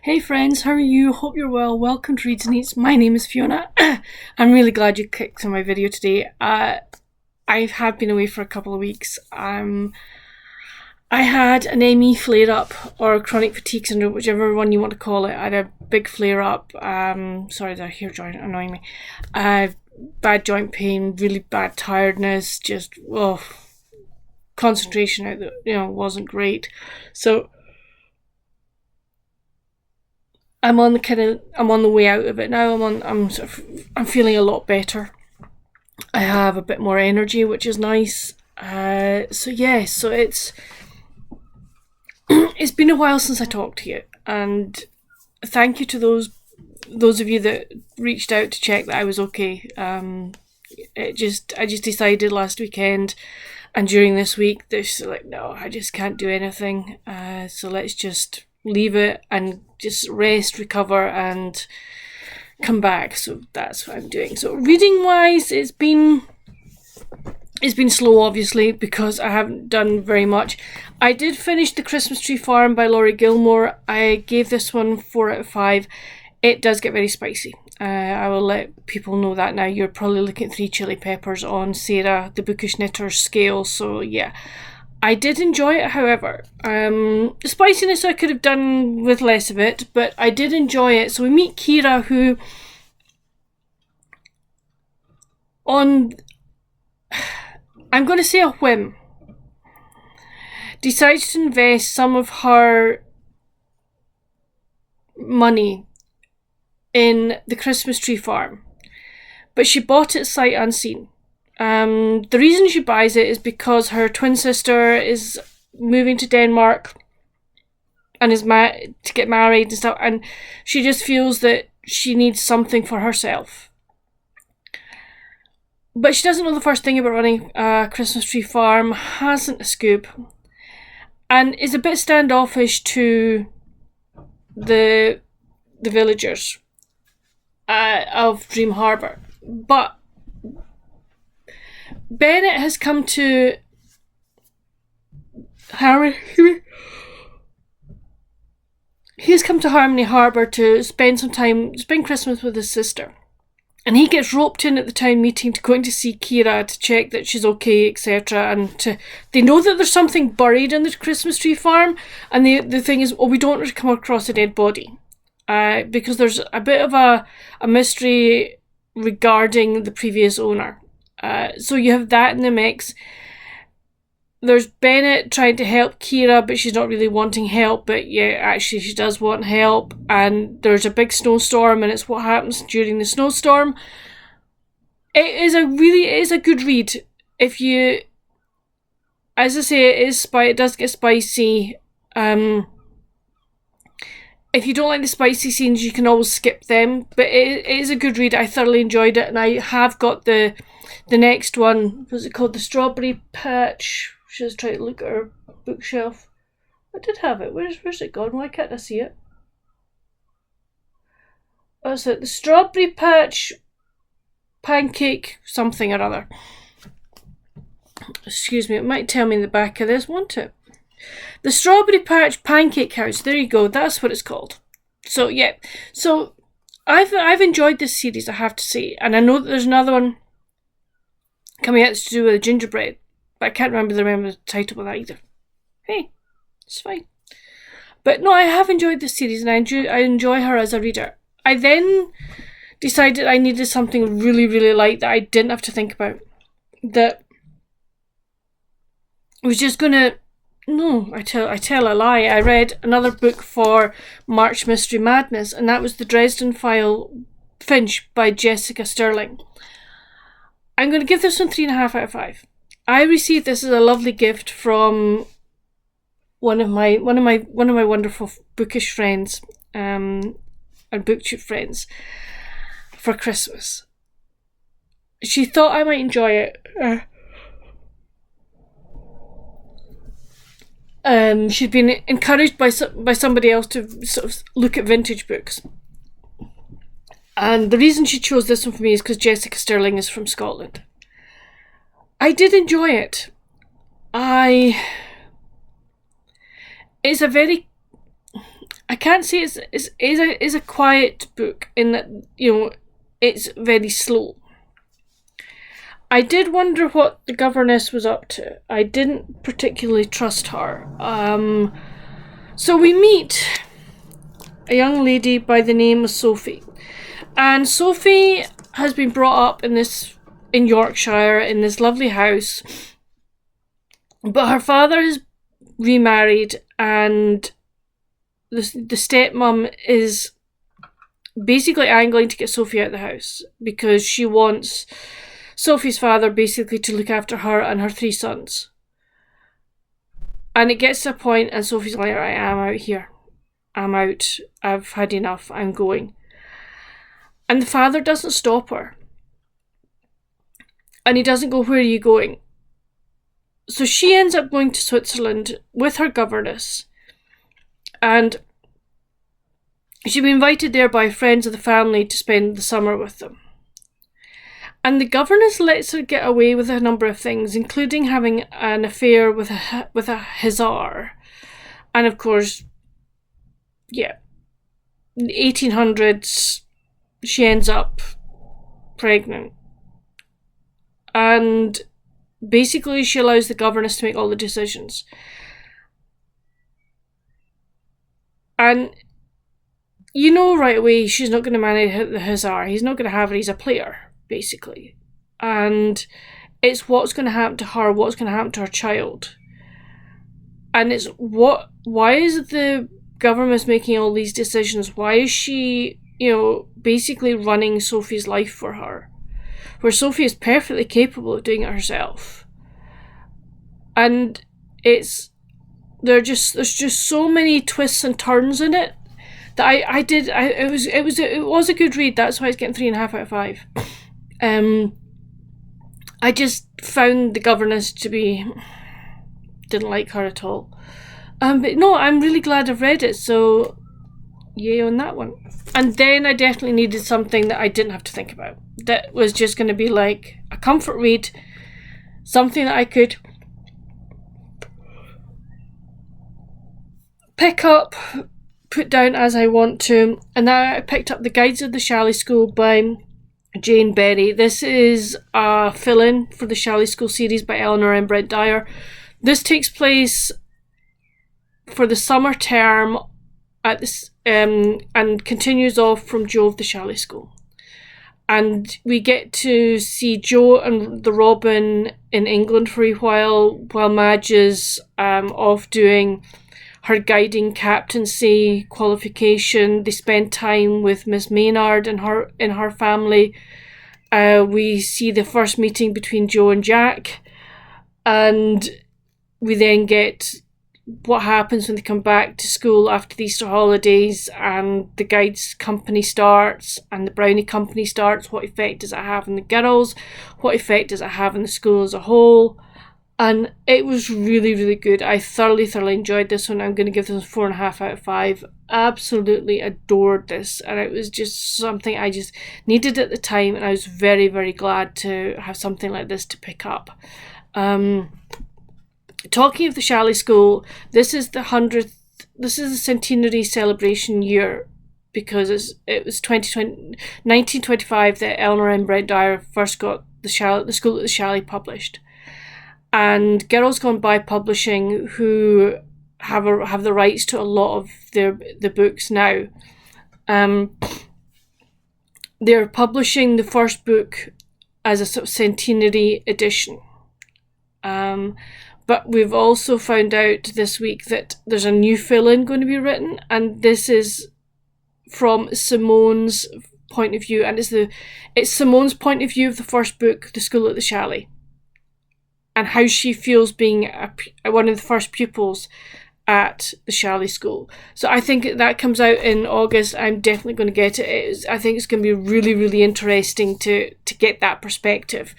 Hey friends, how are you? Hope you're well. Welcome to Reads and Eats. My name is Fiona. I'm really glad you clicked on my video today. I have been away for a couple of weeks. I had an ME flare-up, or chronic fatigue syndrome, whichever one you want to call it. I had a big flare-up. Sorry, the hair joint annoying me. Bad joint pain, really bad tiredness, just concentration wasn't great. So I'm on the way out of it now. I'm feeling a lot better. I have a bit more energy, which is nice. So it's been a while since I talked to you, and thank you to those of you that reached out to check that I was okay. I just decided last weekend and during this week that no, I just can't do anything. So let's just leave it and just rest, recover, and come back. So that's what I'm doing. So reading wise, it's been slow, obviously, because I haven't done very much. I did finish The Christmas Tree Farm by Laurie Gilmore. I gave this one 4 out of 5. It does get very spicy. I will let people know that now. You're probably looking at 3 chili peppers on Sarah, the Bookish Knitter scale. So yeah, I did enjoy it, however. The spiciness I could have done with less of it, but I did enjoy it. So we meet Kira, who I'm going to say a whim, decides to invest some of her money in the Christmas Tree Farm, but she bought it sight unseen. The reason she buys it is because her twin sister is moving to Denmark and is to get married and stuff, and she just feels that she needs something for herself. But she doesn't know the first thing about running a Christmas Tree Farm, hasn't a scoop, and is a bit standoffish to the villagers of Dream Harbour. But Bennett has come to Harmony Harbour to spend Christmas with his sister. And he gets roped in at the town meeting to go in to see Kira to check that she's okay, etc. And they know that there's something buried in the Christmas Tree Farm, and the thing is, we don't want to come across a dead body, because there's a bit of a mystery regarding the previous owner. So you have that in the mix. There's Bennett trying to help Kira, but she's not really wanting help, but yeah, actually she does want help. And there's a big snowstorm, and it's what happens during the snowstorm. It is a good read. If you, as I say, it does get spicy. If you don't like the spicy scenes, you can always skip them, but it is a good read. I thoroughly enjoyed it, and I have got the next one. Was it called The Strawberry Patch? She's trying to look at her bookshelf. I did have it. Where's it gone? Why can't I see it? Oh, it's The Strawberry Patch Pancake something or other. Excuse me, it might tell me in the back of this, won't it? The Strawberry Patch Pancake House. There you go. That's what it's called. So yeah. So I've enjoyed this series, I have to say, and I know that there's another one coming out to do with gingerbread, but I can't remember the title of that either. Hey, it's fine. But no, I have enjoyed this series, and I enjoy her as a reader. I then decided I needed something really, really light that I didn't have to think about. That was just gonna. No, I tell a lie. I read another book for March Mystery Madness, and that was The Dresden File Finch by Jessica Sterling. I'm going to give this one 3.5 out of 5. I received this as a lovely gift from one of my wonderful bookish friends, and BookTube friends, for Christmas. She thought I might enjoy it. She'd been encouraged by somebody else to sort of look at vintage books. And the reason she chose this one for me is because Jessica Sterling is from Scotland. I did enjoy it. It's a very I can't say it's a quiet book in that, you know, it's very slow. I did wonder what the governess was up to. I didn't particularly trust her. So we meet a young lady by the name of Sophie. And Sophie has been brought up in Yorkshire in this lovely house. But her father has remarried, and the stepmom is basically angling to get Sophie out of the house because she wants Sophie's father basically to look after her and her 3 sons. And it gets to a point and Sophie's like, I am out here. I'm out. I've had enough. I'm going. And the father doesn't stop her. And he doesn't go, where are you going? So she ends up going to Switzerland with her governess. And she'd been invited there by friends of the family to spend the summer with them. And the governess lets her get away with a number of things, including having an affair with a hussar. And of course, yeah, in the 1800s, she ends up pregnant. And basically, she allows the governess to make all the decisions. And you know right away she's not going to marry the hussar. He's not going to have her. He's a player, basically. And it's what's going to happen to her, what's going to happen to her child. And it's why is the government making all these decisions? Why is she, you know, basically running Sophie's life for her? Where Sophie is perfectly capable of doing it herself. And there's just so many twists and turns in it that it was a good read. That's why it's getting 3.5 out of 5. I just found the governess to be, didn't like her at all. But no, I'm really glad I've read it, so yay on that one. And then I definitely needed something that I didn't have to think about. That was just going to be like a comfort read, something that I could pick up, put down as I want to. And now I picked up The Guides of the Shalley School by Jane Berry. This is a fill-in for the Shalley School series by Eleanor and Brent Dyer. This takes place for the summer term at this, and continues off from Jo of the Shalley School. And we get to see Jo and the Robin in England for a while Madge is off doing her guiding captaincy qualification. They spend time with Miss Maynard and her family. We see the first meeting between Jo and Jack, and we then get what happens when they come back to school after the Easter holidays and the Guides company starts and the Brownie company starts. What effect does it have on the girls? What effect does it have on the school as a whole? And it was really, really good. I thoroughly enjoyed this one. I'm going to give this 4.5 out of 5. Absolutely adored this. And it was just something I just needed at the time. And I was very, very glad to have something like this to pick up. Talking of the Shalley School, this is the centenary celebration year, because it was 1925 that Eleanor and Brent Dyer first got the School at the Shalley published. And Girls Gone By Publishing, who have the rights to a lot of the books now, they're publishing the first book as a sort of centenary edition. But we've also found out this week that there's a new fill-in going to be written, and this is from Simone's point of view, and it's Simone's point of view of the first book, The School at the Shalley, and how she feels being one of the first pupils at the Shalley School. So I think that comes out in August. I'm definitely going to get it. I think it's going to be really, really interesting to get that perspective.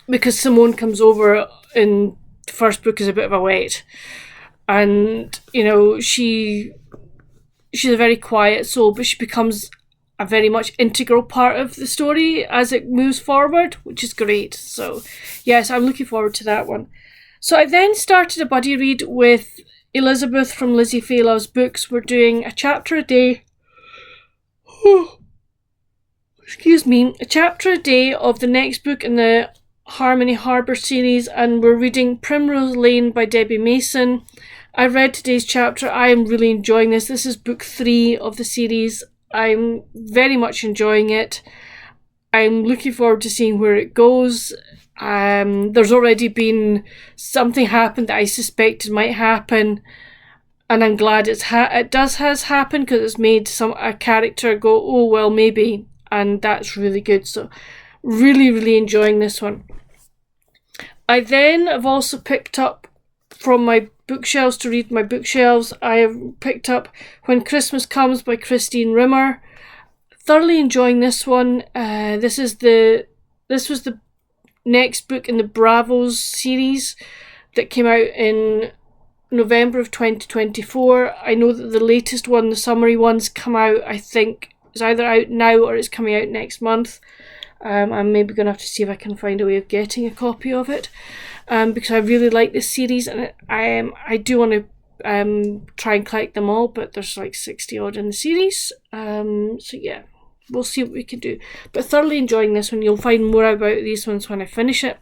Because Simone comes over in the first book as a bit of a wet. And, you know, she's a very quiet soul, but she becomes a very much integral part of the story as it moves forward, which is great. So, yes, I'm looking forward to that one. So I then started a buddy read with Elizabeth from Lizzie Fay Loves Books, we're doing a chapter a day. Excuse me, a chapter a day of the next book in the Harmony Harbour series, and we're reading Primrose Lane by Debbie Mason. I read today's chapter. I am really enjoying this. This is book 3 of the series. I'm very much enjoying it. I'm looking forward to seeing where it goes. There's already been something happened that I suspected might happen, and I'm glad it has happened, because it's made a character go, oh well, maybe, and that's really good. So really, really enjoying this one. I then have also picked up from my bookshelves to read my bookshelves. I have picked up When Christmas Comes by Christine Rimmer. Thoroughly enjoying this one. This was the next book in the Bravos series that came out in November of 2024. I know that the latest one, the summary one's come out, I think it's either out now or it's coming out next month. I'm maybe going to have to see if I can find a way of getting a copy of it, because I really like this series, and I do want to try and collect them all, but there's like 60 odd in the series. So yeah, we'll see what we can do. But thoroughly enjoying this one. You'll find more about these ones when I finish it.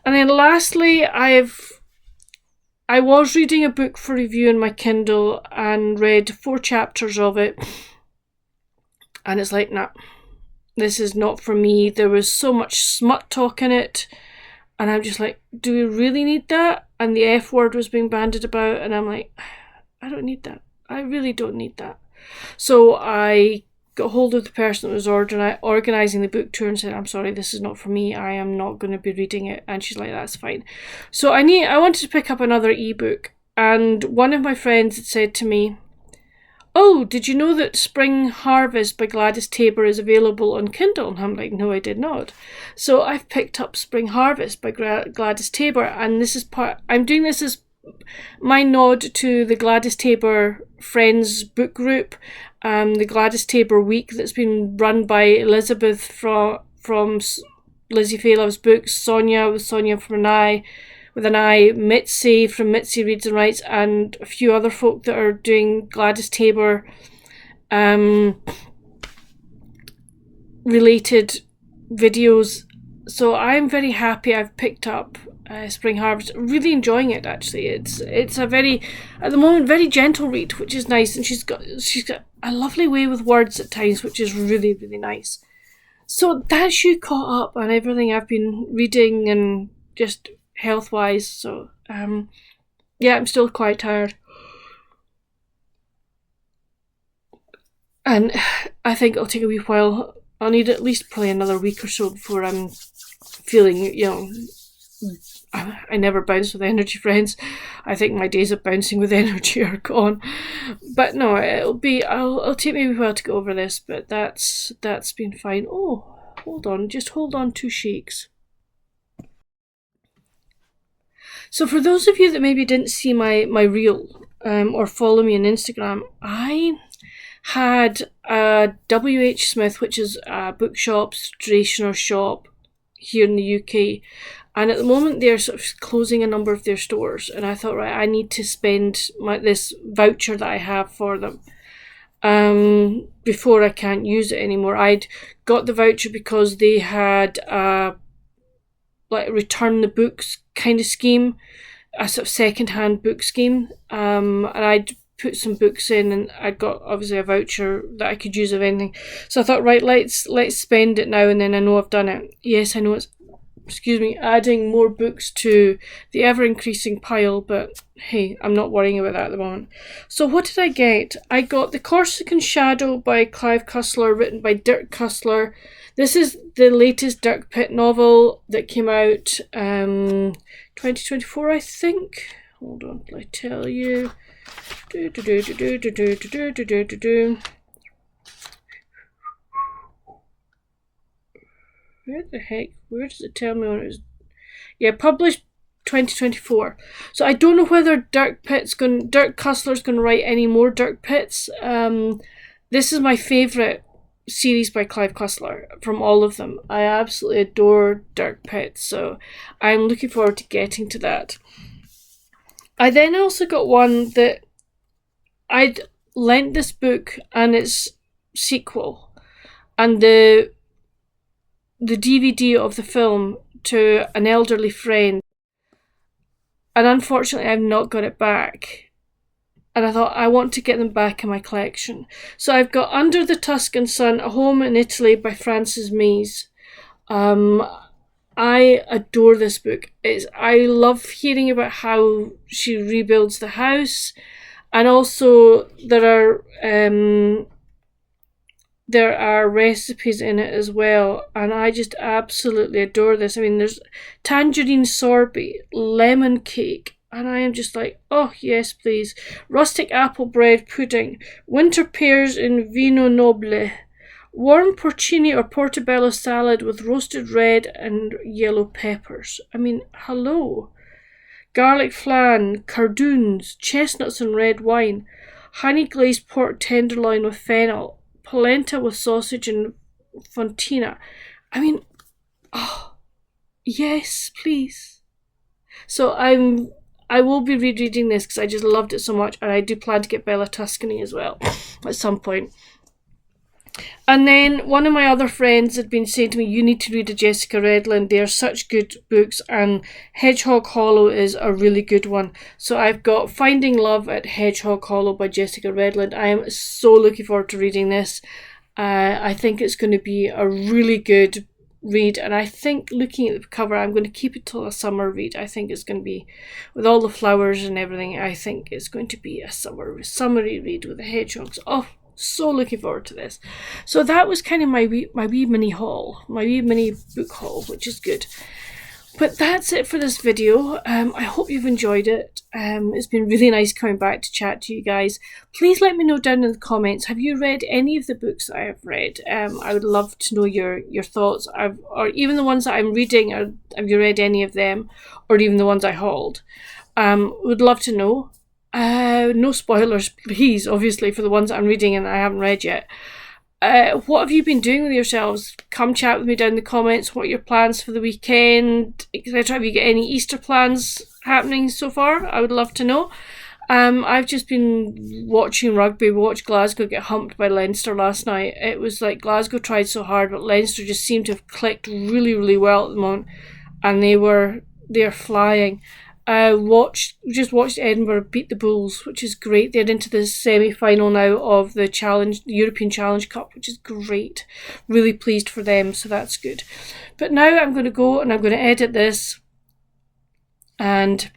And then lastly, I was reading a book for review in my Kindle and read 4 chapters of it, and it's like, nah, this is not for me. There was so much smut talk in it, and I'm just like, do we really need that? And the F word was being bandied about, and I'm like, I don't need that. I really don't need that. So I got hold of the person that was organising the book tour and said, I'm sorry, this is not for me. I am not going to be reading it. And she's like, that's fine. So I wanted to pick up another ebook, and one of my friends had said to me, oh, did you know that Spring Harvest by Gladys Taber is available on Kindle? And I'm like, no, I did not. So I've picked up Spring Harvest by Gladys Taber, and I'm doing this as my nod to the Gladys Taber Friends book group, the Gladys Taber Week that's been run by Elizabeth from Lizzie Fay Loves Books, Sonia with Sonia with an I, Mitzi from Mitzi Reads and Writes, and a few other folk that are doing Gladys Taber related videos. So I'm very happy I've picked up Spring Harvest. Really enjoying it, actually. It's a very, at the moment, very gentle read, which is nice, and she's got a lovely way with words at times, which is really, really nice. So that's you caught up on everything I've been reading and just health-wise. So yeah, I'm still quite tired, and I think it'll take a wee while. I'll need at least probably another week or so before I'm feeling, I never bounce with energy, friends. I think my days of bouncing with energy are gone. But no, it'll take me a while to go over this, but that's been fine. Oh, hold on, just hold on 2 shakes. So for those of you that maybe didn't see my reel or follow me on Instagram, I had a W.H. Smith, which is a bookshop, stationer shop here in the UK. And at the moment they're sort of closing a number of their stores. And I thought, right, I need to spend this voucher that I have for them before I can't use it anymore. I'd got the voucher because they had like return the books kind of scheme, a sort of second-hand book scheme, and I'd put some books in, and I'd got obviously a voucher that I could use of anything. So I thought, right, let's spend it now, and then I know I've done it. Yes, I know it's adding more books to the ever-increasing pile, but hey, I'm not worrying about that at the moment. So what did I get? I got The Corsican Shadow by Clive Cussler, written by Dirk Cussler. This is the latest Dirk Pitt novel that came out 2024, I think. Hold on, I tell you. Where the heck? Where does it tell me when it was? Yeah, published 2024. So I don't know whether Dirk Cussler's going to write any more Dirk Pitts. This is my favourite series by Clive Cussler from all of them. I absolutely adore Dirk Pitt, so I'm looking forward to getting to that. I then also got one that I'd lent this book and its sequel and the DVD of the film to an elderly friend, and unfortunately I've not got it back. And I thought, I want to get them back in my collection. So I've got Under the Tuscan Sun, A Home in Italy by Frances Mayes. I adore this book. I love hearing about how she rebuilds the house, and also there are recipes in it as well, and I just absolutely adore this. I mean, there's tangerine sorbet, lemon cake, and I am just like, oh yes please. Rustic apple bread pudding, winter pears in vino noble, warm porcini or portobello salad with roasted red and yellow peppers. I mean, hello. Garlic flan, cardoons, chestnuts and red wine, honey glazed pork tenderloin with fennel, polenta with sausage and fontina. I mean, oh, yes, please. So I will be rereading this because I just loved it so much, and I do plan to get Bella Tuscany as well at some point. And then one of my other friends had been saying to me, you need to read a Jessica Redland. They are such good books, and Hedgehog Hollow is a really good one. So I've got Finding Love at Hedgehog Hollow by Jessica Redland. I am so looking forward to reading this. I think it's going to be a really good read, and I think, looking at the cover, I'm going to keep it till a summer read. I think it's going to be, with all the flowers and everything, I think it's going to be a summery read with the hedgehogs. Oh, so looking forward to this. So that was kind of my wee mini haul, my wee mini book haul, which is good. But that's it for this video. I hope you've enjoyed it. It's been really nice coming back to chat to you guys. Please let me know down in the comments, have you read any of the books that I have read? I would love to know your thoughts, or even the ones that I'm reading. Have you read any of them, or even the ones I hauled? Would love to know. No spoilers, please, obviously, for the ones that I'm reading and I haven't read yet. What have you been doing with yourselves? Come chat with me down in the comments. What are your plans for the weekend, etc.? Have you got any Easter plans happening so far? I would love to know. I've just been watching rugby. We watched Glasgow get humped by Leinster last night. It was like Glasgow tried so hard, but Leinster just seemed to have clicked really, really well at the moment, and they're flying. Just watched Edinburgh beat the Bulls, which is great. They're into the semi-final now of the European Challenge Cup, which is great. Really pleased for them, so that's good. But now I'm going to go and I'm going to edit this and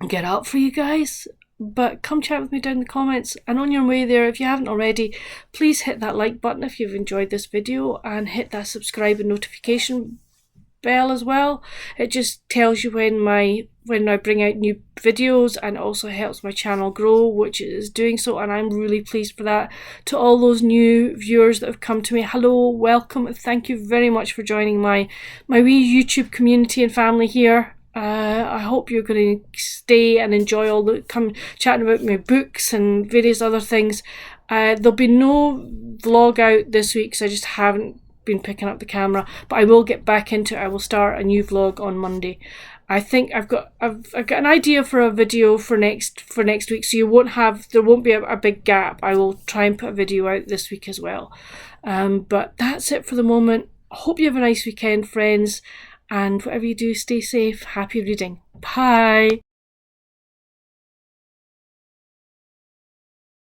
get up for you guys. But come chat with me down in the comments, and on your way there, if you haven't already, please hit that like button if you've enjoyed this video, and hit that subscribe and notification bell as well. It just tells you when I bring out new videos, and also helps my channel grow, which it is doing so, and I'm really pleased for that. To all those new viewers that have come to me, hello, welcome, thank you very much for joining my wee YouTube community and family here. I hope you're going to stay and enjoy come chatting about my books and various other things. There'll be no vlog out this week because I just haven't been picking up the camera, but I will get back into it. I will start a new vlog on Monday. I think I've got an idea for a video for next week, so there won't be a big gap. I will try and put a video out this week as well. But that's it for the moment. I hope you have a nice weekend, friends, and whatever you do, stay safe. Happy reading. Bye.